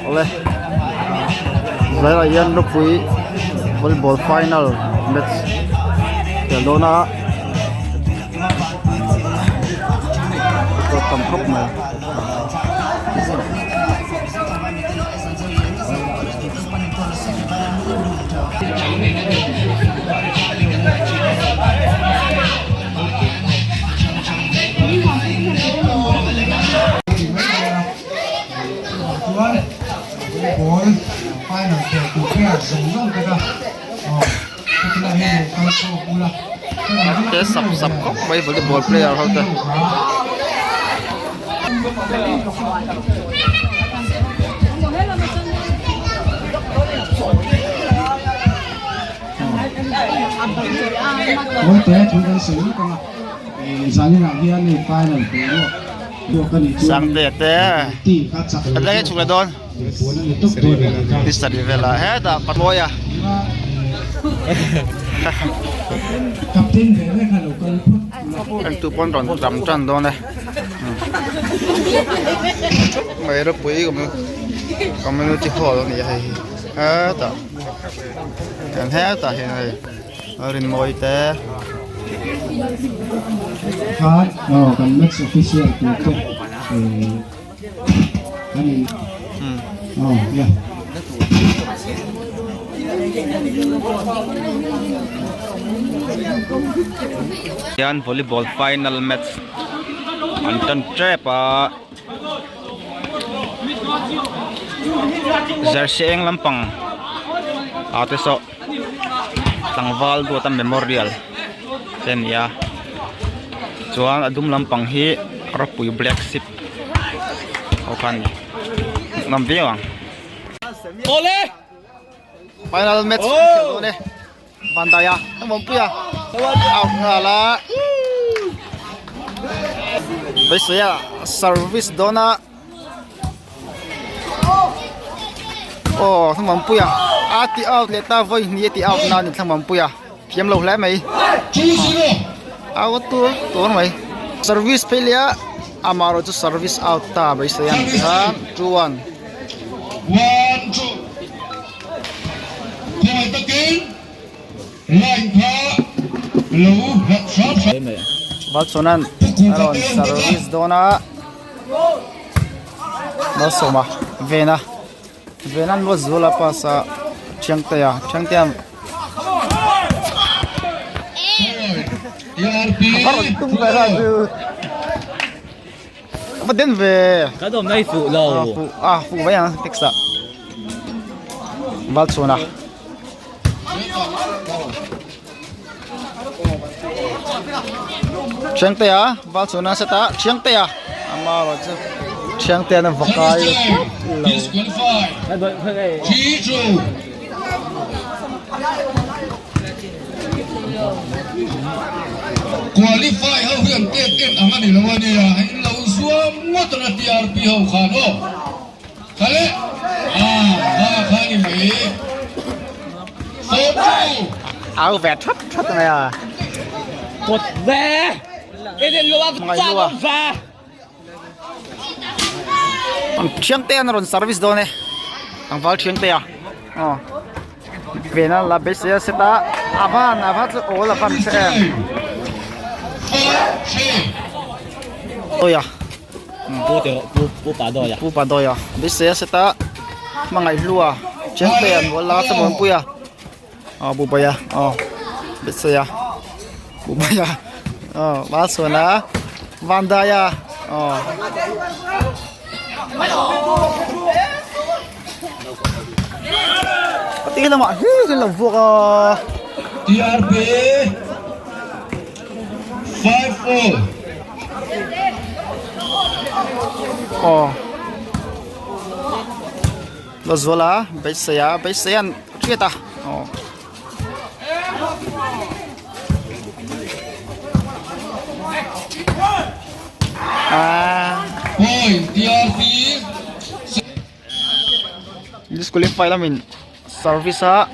Oleh. Saya yang rupui volleyball final match. Kelona. Itu tempat mah. Ball final ke kuya zong ka kita ini kalau pula Cái sập cốc bay volleyball player không ta. Ôi thế chúng ta xử lý con sáng như nào kia này final ke dua kan itu Sang tete. ti kaca Ada yang juga don. itu Bisa di vela. Heda patoya. kapten về kalau kan Kan tu pon ron jam chan don này. Mấy đứa bụi cũng community hall này hay. Heda. Kan heda hiện này. Rin moi te. kan kan match official itu kan ya Yan volleyball final match. Anton Trepa. Jersey Eng Lampang. Ate so. Tangval do tam memorial. Then ya. Chuan adum Lampang hi rapui black ship. Okan. Nambiang. Ole! Final match. Oh! Ni. Bandaya. Mampu ya. Out ngala. Biasanya service dona. Oh, thằng mampu ya. Ati out leta voi ni ati out na ni thằng mampu ya. Thiam lâu lẽ mày. Out tu mày. Service failure. Amaro tu service out ta biasanya. 2-1. 1 2 Point again line pa low shot Balsonan aron service dona. Masoma Vena. Venan lo zula pa sa Chiangtaya. ERP Baron tung ka ra. Apa din ve? Cái đồ này phụ lầu. Phụ vậy à, Texas. Balsona. Chiangtaya, Balsona seta Chiangtaya. Amaro chu. Chiangtaya na vakai. disqualified Cái đồ cái Chicho qualify hậu huyền kết ang ani lawa niya hay law suam wat na TRP hậu khano kale khani mai Soto Áo vẹt thất này à. cột ve. Cái đèn lùa Mga pha lùa. pha. Ang Chiangtaya na ron service do ne. Ang Val Chiangtaya. Oh. Vena la besia seta avan chu all avan se. Oh ya. Bố bà đòi à? Pu pa do ya. Besia seta mangai lua. Chiangtaya wala sa mon puya. Oh bubaya. Oh. Besia. Bubaya. Oh, Balsona. Vandaya. Oh. Tingnan mo, cái là vuông TRP 5-4 oh. Lozola, Beisayan, kita. Oh. point TRP Disqualify namin. Service ha.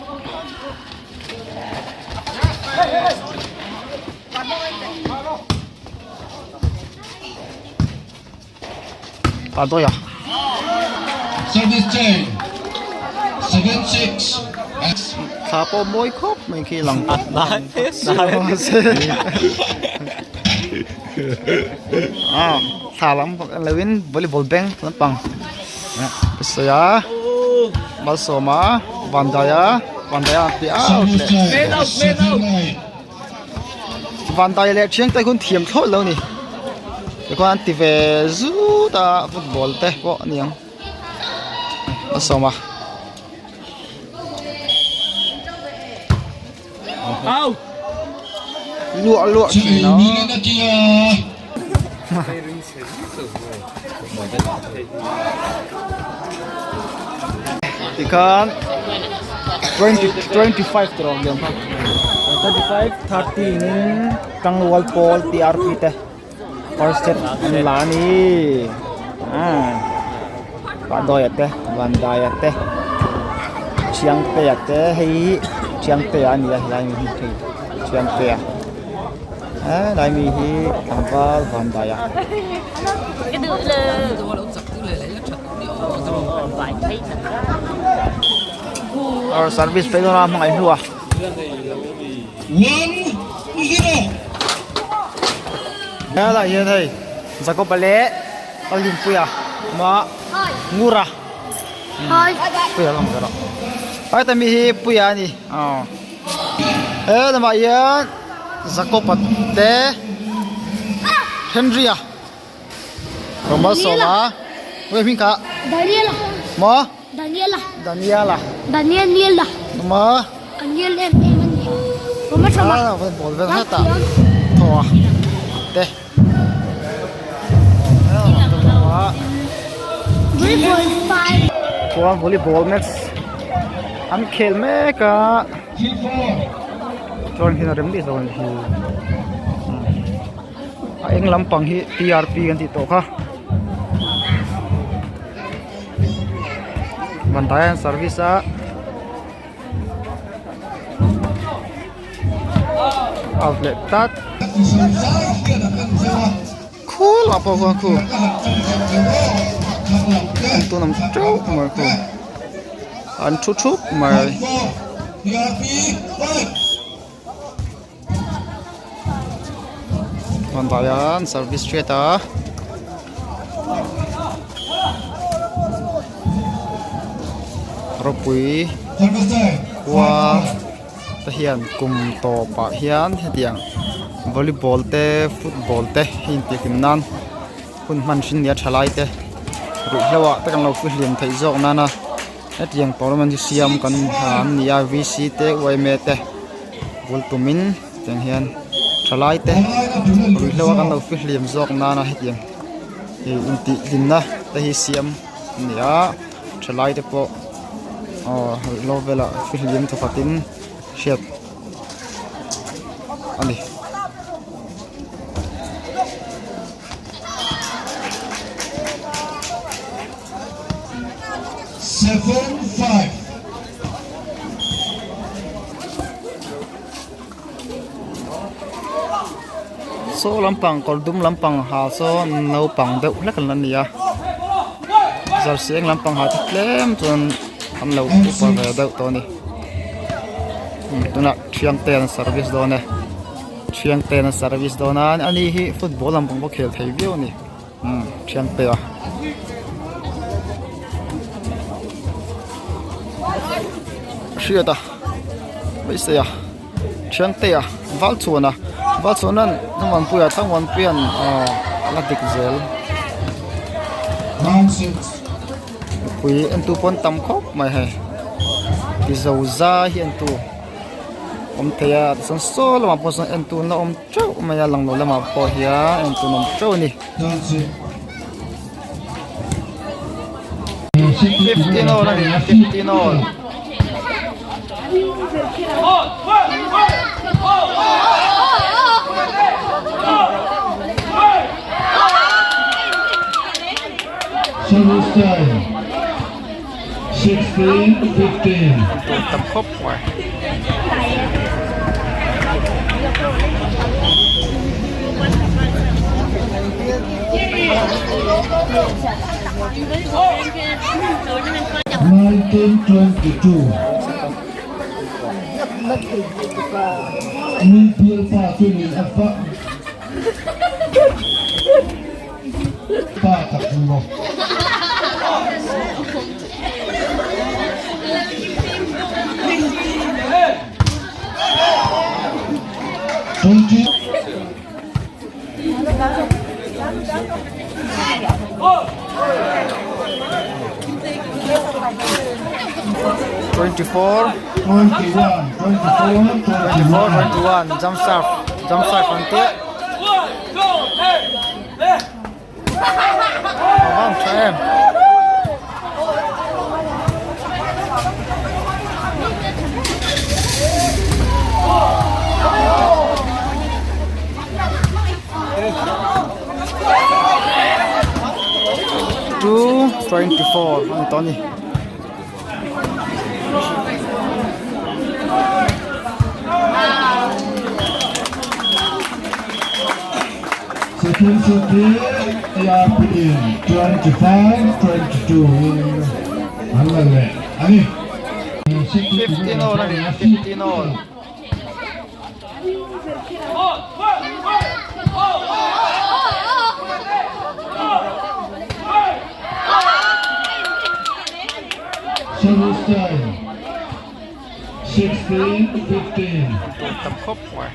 Padoy ah. Service change. 7-6. thả po môi khóc mình khi lòng tắt Đấy, à thả lắm lewin volleyball bank lắm bằng saya Balsoma Vandaya ti Service change. Made out. Second line. Vandaya le chiang tai kun thiam thlo lo ni te kon ti ve zu ta football te ko niang Balsoma Out. lụa Chạy nó Milan đã kia. thì con 25 rồi liền 25 13 kang wall pole TRP te first set la ni bạn đôi te bạn đai te chiang te hay chiang te anh là mi hi chiang te đại mi hi thằng val bạn đai cái đứa or service pe na mga ihua 1-0. ya la yen thei zako pale alim puya ma ngura thôi puya lam gara ai ta mi hi puya ni na ma yan zako patte Henrya Roma Soma we min ka Daniela ma Daniela Daniela Daniela ma Daniel em có mất sao mà vẫn bol ven hata thoa te Kuan volleyball match an khel me ka tron hina rem di zon hi a eng lampang hi TRP kan ti to kha bantayan service a outlet tat cool apa ko tu nam trâu mà cô anh chút chút mà còn tại anh service straight à rồi qua ta hiện cùng tổ bà hiện hiện volleyball te football te hin ti kim nan kun man shin ya thalai te ru hewa ta kan lo fu hlim thei zo na na at yang tournament siam kan han nia VC te me te bul tumin teng hian thalai te ru hewa kan lo fu hlim zo na na hiang in ti lim na ta hi siam nia thalai te po lo vela fu hlim to fatin shet ani 7-5. so lampang koldum lampang ha so no pang deuh la kan ania zar siang lampang ha tlem chon an lo pa ve deuh to ni tuna thiang ten service do ne thiang ten service do na ani hi football lampang bo khel thei view ni thiang te a Shida, bây giờ chẳng tay à, vắt chuồn nan, thằng văn puya, là địch zel, quý anh tu pon tam khóc mày hay, đi giàu ra hiện tu, thấy à, sản số là mà pon sản anh tu nó trâu mày lằng lỗ là mà po hia anh tu nó trâu nè, 15 all nè, 15 all. Service time 16-15. Tập khóc ngoài 1922 มีเพียงฝ่าที่หนึ่งอัฟฟะป้าตักมือ 24, 21, 21, jump serve from there. Vâng, cho em. Two 24, anh Tony. Second ARPM 25, 22. Hallelujah. Ani. 15 all, 15 all. Service time 16, 15. Tập khúc rồi.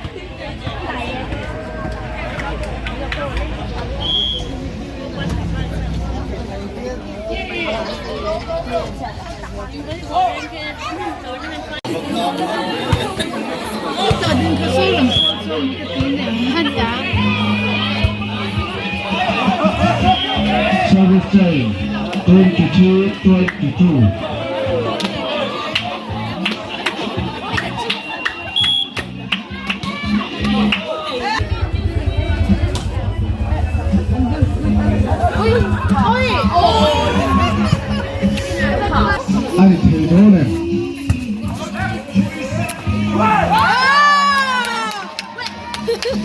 Service time 22, 22. Ai thì đó này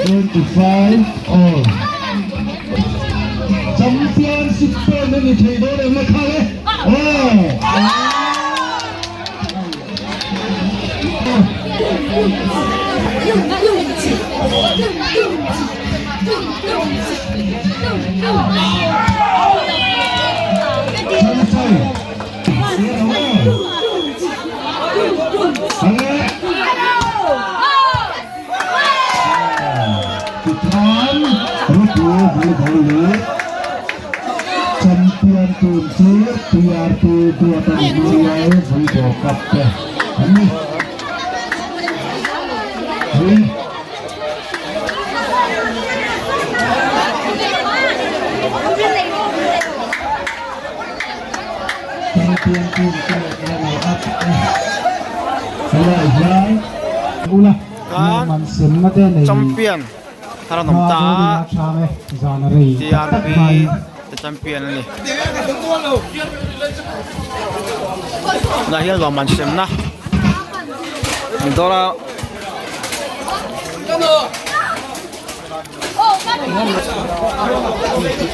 25 all champion super này thì đó này mà khá đấy champion tuần trước PRP tua tadi dua với bộ cặp kìa ini champion tuần trước này up đây dài ulah man sem mate này Champion. Tara nom ta. TRP the champion ni. Dahil lawan sem na. Dora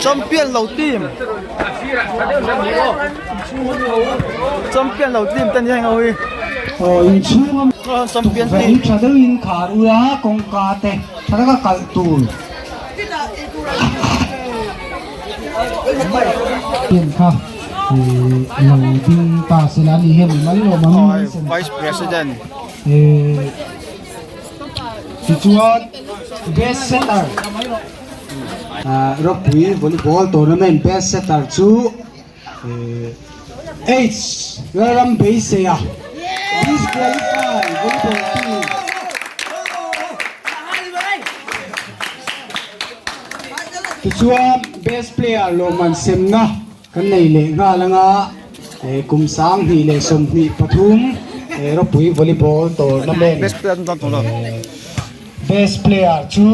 champion đầu team. Champion đầu team tên gì ngồi. in chung Champion vậy team. cha đâu in kharua kong ka te thara ka kaltul tiền kha lòng tin ta sẽ là đi hem mấy lo mà Oi, Vice President. thì chuột best setter rugby volleyball tournament best setter chu H Ram base ya disqualify volleyball team thì chuột best player lo man sem na kan nei le nga langa kum sang hi le som hi pathum rugby volleyball tournament Best player ng tolo. best player chu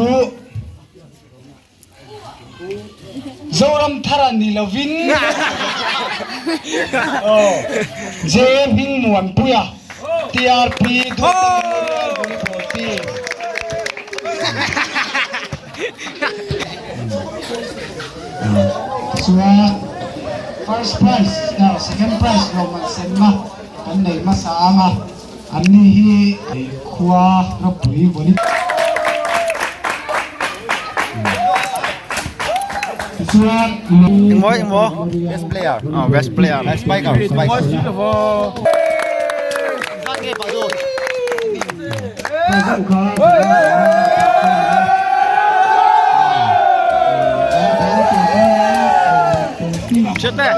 Zoram Tharani Lovin J Hing Muan Puya TRP volleyball team Suwa first prize second prize lo man sem na kan nei ma sa anga an ni hi khua ro pui boli chuan Yung mo best player best player spiker Shoot there.